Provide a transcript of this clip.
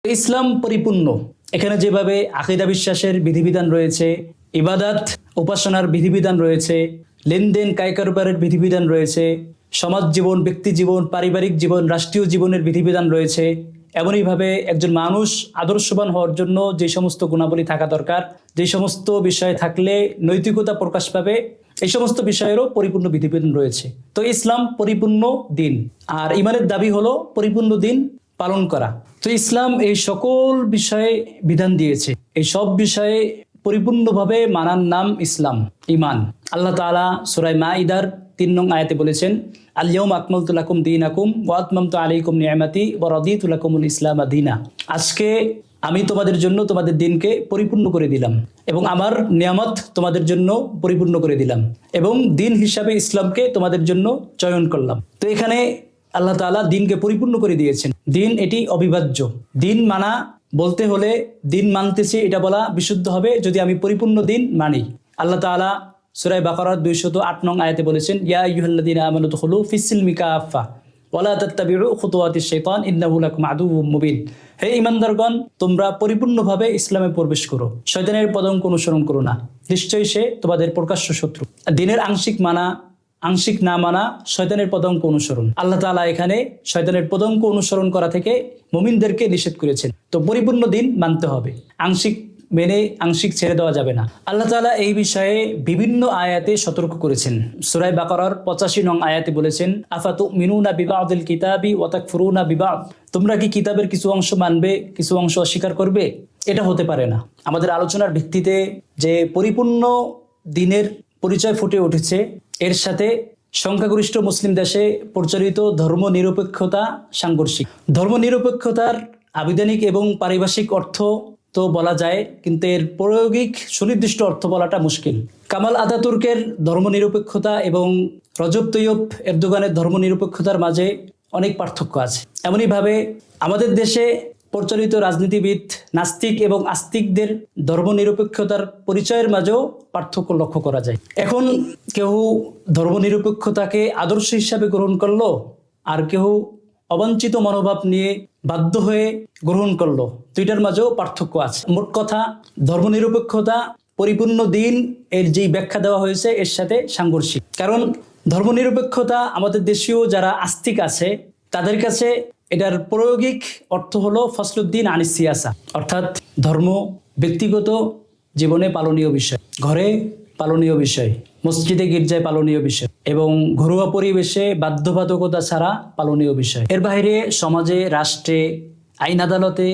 ইসলাম পরিপূর্ণ। এখানে যেভাবে আকীদা বিশ্বাসের বিধিবিধান রয়েছে, ইবাদত উপাসনার বিধিবিধান রয়েছে, লেনদেন কায়কারবারের বিধিবিধান রয়েছে, সমাজ জীবন, ব্যক্তি জীবন, পারিবারিক জীবন, রাষ্ট্রীয় জীবনের বিধিবিধান রয়েছে, এমনইভাবে একজন মানুষ আদর্শবান হওয়ার জন্য যে সমস্ত গুণাবলী থাকা দরকার, যে সমস্ত বিষয় থাকলে নৈতিকতা প্রকাশ পাবে, এই সমস্ত বিষয়েরও পরিপূর্ণ বিধিবিধান রয়েছে। তো ইসলাম পরিপূর্ণ দিন, আর ইমানের দাবি হলো পরিপূর্ণ দিন পালন করা। তো ইসলাম এই সকল বিষয়ে বিধান দিয়েছে, এই সব বিষয়ে পরিপূর্ণভাবে মানার নাম ইসলাম, ইমান। আল্লাহ তাআলা সূরা মাঈদার ৩ নং আয়াতে বলেছেন, আল-ইয়াউমা আকমালতু লাকুম দীনাকুম ওয়া আতমামতু আলাইকুম নি'মাতি ওয়া রাদিতু লাকুমুল ইসলামা দীনা। আজকে আমি তোমাদের জন্য তোমাদের দিনকে পরিপূর্ণ করে দিলাম এবং আমার নিয়ামত তোমাদের জন্য পরিপূর্ণ করে দিলাম এবং দিন হিসাবে ইসলামকে তোমাদের জন্য চয়ন করলাম। তো এখানে আল্লাহ তাআলা দিনকে পরিপূর্ণ করে দিয়েছেন। দিন এটি অবিভাজ্য। দিন মানা বলতে হলে দিন মানতেছি এটা বলা বিশুদ্ধ হবে যদি আমি পরিপূর্ণ দিন মানি। আল্লাহ তাআলা সূরা বাকারার 208 নং আয়াতে বলেছেন, ইয়া আইয়ুহাল্লাযীনা আমানু দুখুলু ফিস-সিলমি কাফা ওয়া লা তাত্তাবিউ খুতুওয়াতিশ শাইতান ইন্নাহু লাকুম আদুউম মুবিন। হে ঈমানদারগণ, তোমরা পরিপূর্ণভাবে ইসলামে প্রবেশ করো, শয়তানের পদাঙ্ক অনুসরণ করো না, নিশ্চয়ই সে তোমাদের প্রকাশ্য শত্রু। দিনের আংশিক না মানা শয়তানের পদাঙ্ক অনুসরণ। আল্লাহ তাআলা এখানে শয়তানের পদাঙ্ক অনুসরণ করা থেকে মুমিনদেরকে নিষেধ করেছেন। তো পরিপূর্ণ দিন মানতে হবে, আংশিক মেনে আংশিক ছেড়ে দেওয়া যাবে না। আল্লাহ তাআলা এই বিষয়ে বিভিন্ন আয়াতে সতর্ক করেছেন। সূরা বাকারার 85 নং আয়াতে বলেছেন, আফাতুমিনুনা বিবাদিল কিতাবি ওয়া তাকফুরুনা বিবাদ। তোমরা কি কিতাবের কিছু অংশ মানবে, কিছু অংশ অস্বীকার করবে? এটা হতে পারে না। আমাদের আলোচনার ভিত্তিতে যে পরিপূর্ণ দিনের পরিচয় ফুটে উঠেছে, এর সাথে সংখ্যাগরিষ্ঠ মুসলিম দেশে প্রচলিত ধর্মনিরপেক্ষতা সাংঘর্ষিক। ধর্মনিরপেক্ষতার আবিধানিক এবং পারিভাষিক অর্থ তো বলা যায়, কিন্তু এর প্রায়োগিক সুনির্দিষ্ট অর্থ বলাটা মুশকিল। কামাল আতাতুর্কের ধর্মনিরপেক্ষতা এবং রজব তৈয়ব এরদোগানের ধর্মনিরপেক্ষতার মাঝে অনেক পার্থক্য আছে। এমনইভাবে আমাদের দেশে প্রচলিত রাজনীতিবিদ, নাস্তিক এবং আস্তিকদের ধর্মনিরপেক্ষতার পরিচয়ের মাঝেও পার্থক্য লক্ষ্য করা যায়। এখন কেউ ধর্মনিরপেক্ষতাকে আদর্শ হিসাবে গ্রহণ করলো, আর কেউ অবাঞ্ছিত মনোভাব নিয়ে বাধ্য হয়ে গ্রহণ করলো। দুইটার মাঝেও পার্থক্য আছে। মোট কথা, ধর্মনিরপেক্ষতা পরিপূর্ণ দিন এর যেই ব্যাখ্যা দেওয়া হয়েছে এর সাথে সাংঘর্ষিক। কারণ ধর্মনিরপেক্ষতা আমাদের দেশীয় যারা আস্তিক আছে তাদের কাছে এটার প্রায়োগিক অর্থ হলো ফসলুদ্দিন আনিস সিয়াসা, অর্থাৎ ধর্ম ব্যক্তিগত জীবনে পালনীয় বিষয়, ঘরে পালনীয় বিষয়, মসজিদে গির্জায় পালনীয় বিষয় এবং ঘরোয়া পরিবেশে বাধ্যবাধকতা ছাড়া পালনীয় বিষয়। এর বাইরে সমাজে, রাষ্ট্রে, আইন আদালতে